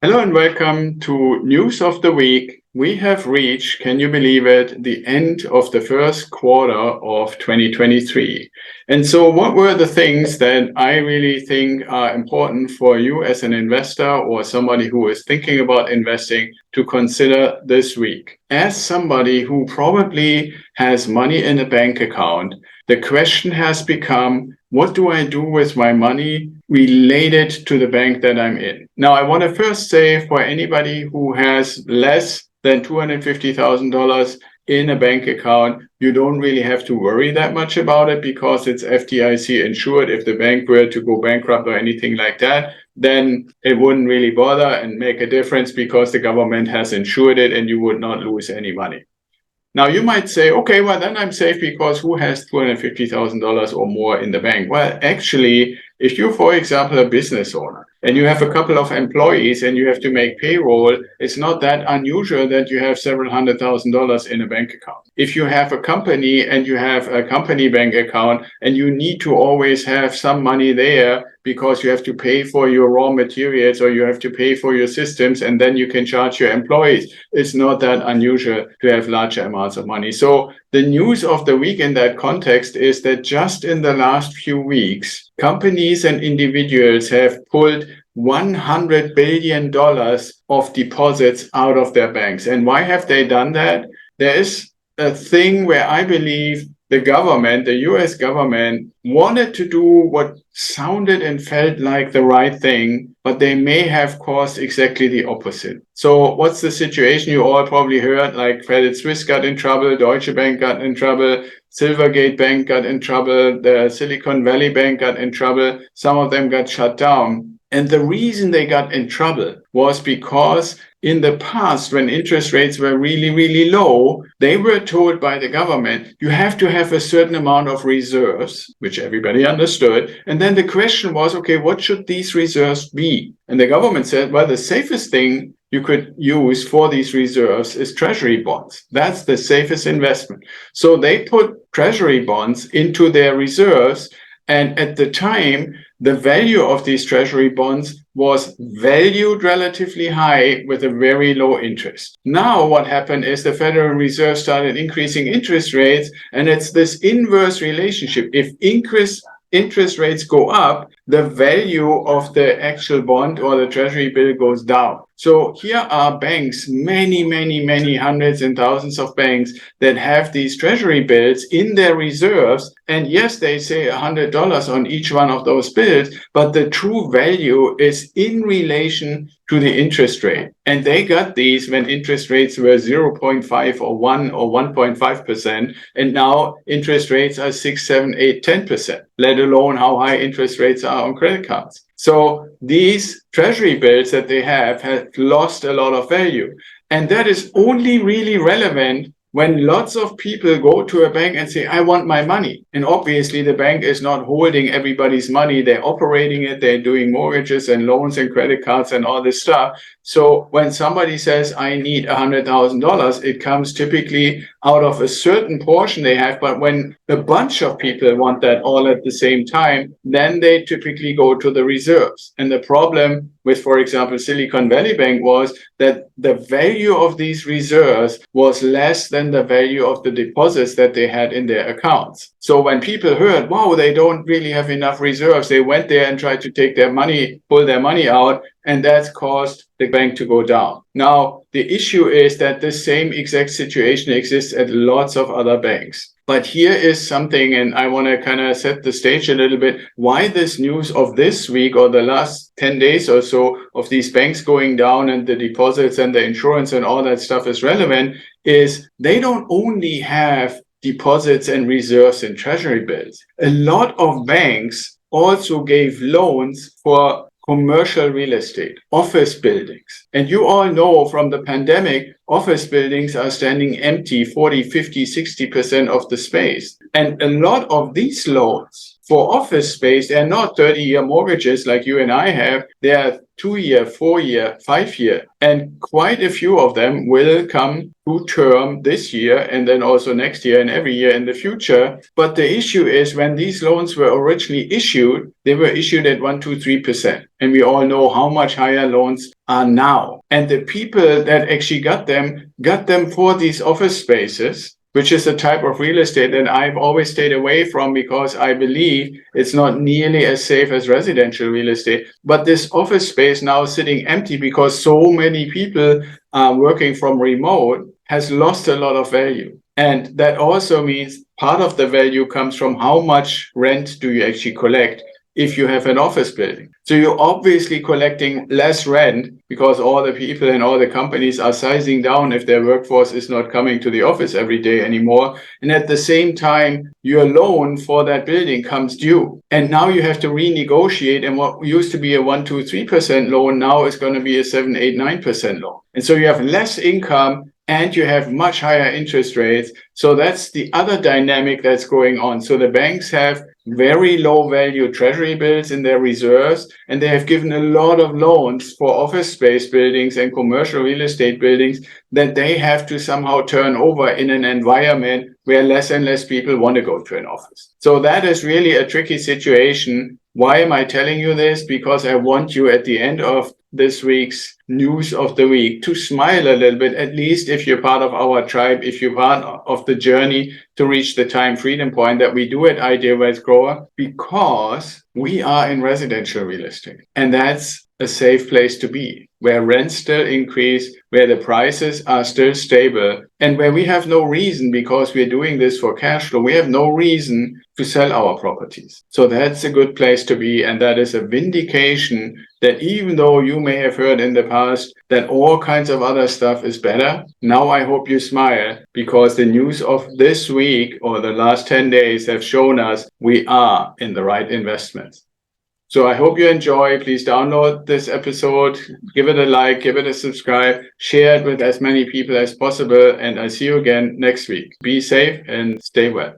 Hello and welcome to News of the Week. We have reached, can you believe it, the end of the first quarter of 2023. And so what were the things that I really think are important for you as an investor or somebody who is thinking about investing to consider this week? As somebody who probably has money in a bank account, the question has become, what do I do with my money related to the bank that I'm in? Now, I want to first say for anybody who has less than $250,000 in a bank account, you don't really have to worry that much about it because it's FDIC insured. If the bank were to go bankrupt or anything like that, then it wouldn't really bother and make a difference because the government has insured it and you would not lose any money. Now, you might say, okay, well, then I'm safe because who has $250,000 or more in the bank? Well, actually, if you're, for example, a business owner and you have a couple of employees and you have to make payroll, it's not that unusual that you have several $100,000 in a bank account. If you have a company and you have a company bank account and you need to always have some money there because you have to pay for your raw materials or you have to pay for your systems and then you can charge your employees, it's not that unusual to have larger amounts of money. So the news of the week in that context is that just in the last few weeks, companies and individuals have pulled $100 billion of deposits out of their banks. And why have they done that? There is a thing where I believe the government, the US government, wanted to do what sounded and felt like the right thing, but they may have caused exactly the opposite. So what's the situation? You all probably heard, like Credit Suisse got in trouble, Deutsche Bank got in trouble, Silvergate Bank got in trouble, the Silicon Valley Bank got in trouble. Some of them got shut down. And the reason they got in trouble was because in the past, when interest rates were really, really low, they were told by the government, you have to have a certain amount of reserves, which everybody understood. And then the question was, okay, what should these reserves be? And the government said, well, the safest thing you could use for these reserves is treasury bonds. That's the safest investment. So they put treasury bonds into their reserves. And at the time, the value of these treasury bonds was valued relatively high with a very low interest. Now what happened is the Federal Reserve started increasing interest rates, and it's this inverse relationship. If interest rates go up, the value of the actual bond or the treasury bill goes down. So here are banks, many hundreds and thousands of banks that have these treasury bills in their reserves. And yes, they say $100 on each one of those bills, but the true value is in relation to the interest rate. And they got these when interest rates were 0.5 or 1 or 1.5%. And now interest rates are 6, 7, 8, 10%, let alone how high interest rates are on credit cards. So these treasury bills that they have lost a lot of value. And that is only really relevant when lots of people go to a bank and say, I want my money. And obviously the bank is not holding everybody's money. They're operating it. They're doing mortgages and loans and credit cards and all this stuff. So when somebody says, I need $100,000, it comes typically out of a certain portion they have. But when a bunch of people want that all at the same time, then they typically go to the reserves. And the problem with, for example, Silicon Valley Bank was that the value of these reserves was less than the value of the deposits that they had in their accounts. So when people heard, wow, they don't really have enough reserves, they went there and tried to take their money, pull their money out, and that's caused the bank to go down. Now, the issue is that the same exact situation exists at lots of other banks. But here is something, and I want to kind of set the stage a little bit, why this news of this week or the last 10 days or so of these banks going down and the deposits and the insurance and all that stuff is relevant, is they don't only have deposits and reserves in treasury bills. A lot of banks also gave loans for commercial real estate, office buildings. And you all know from the pandemic, office buildings are standing empty 40, 50, 60% of the space. And a lot of these loans for office space, they're not 30-year mortgages like you and I have. They're 2-year, 4-year, 5-year. And quite a few of them will come to term this year and then also next year and every year in the future. But the issue is when these loans were originally issued, they were issued at 1, 2, 3%. And we all know how much higher loans are now. And the people that actually got them for these office spaces, which is a type of real estate that I've always stayed away from because I believe it's not nearly as safe as residential real estate. But this office space now sitting empty because so many people are working from remote has lost a lot of value. And that also means part of the value comes from how much rent do you actually collect if you have an office building. So you're obviously collecting less rent because all the people and all the companies are sizing down if their workforce is not coming to the office every day anymore. And at the same time, your loan for that building comes due. And now you have to renegotiate. And what used to be a 1, 2, 3% loan now is going to be a 7, 8, 9% loan. And so you have less income and you have much higher interest rates. So that's the other dynamic that's going on. So the banks have very low value treasury bills in their reserves, and they have given a lot of loans for office space buildings and commercial real estate buildings that they have to somehow turn over in an environment where less and less people want to go to an office. So that is really a tricky situation. Why am I telling you this? Because I want you at the end of this week's news of the week to smile a little bit, at least if you're part of our tribe, if you're part of the journey to reach the time freedom point that we do at Ideal Wealth Grower, because we are in residential real estate. And that's a safe place to be, where rents still increase, where the prices are still stable, and where we have no reason, because we're doing this for cash flow, we have no reason to sell our properties. So that's a good place to be, and that is a vindication that even though you may have heard in the past that all kinds of other stuff is better, now I hope you smile, because the news of this week or the last 10 days have shown us we are in the right investments. So I hope you enjoy. Please download this episode, give it a like, give it a subscribe, share it with as many people as possible, and I'll see you again next week. Be safe and stay well.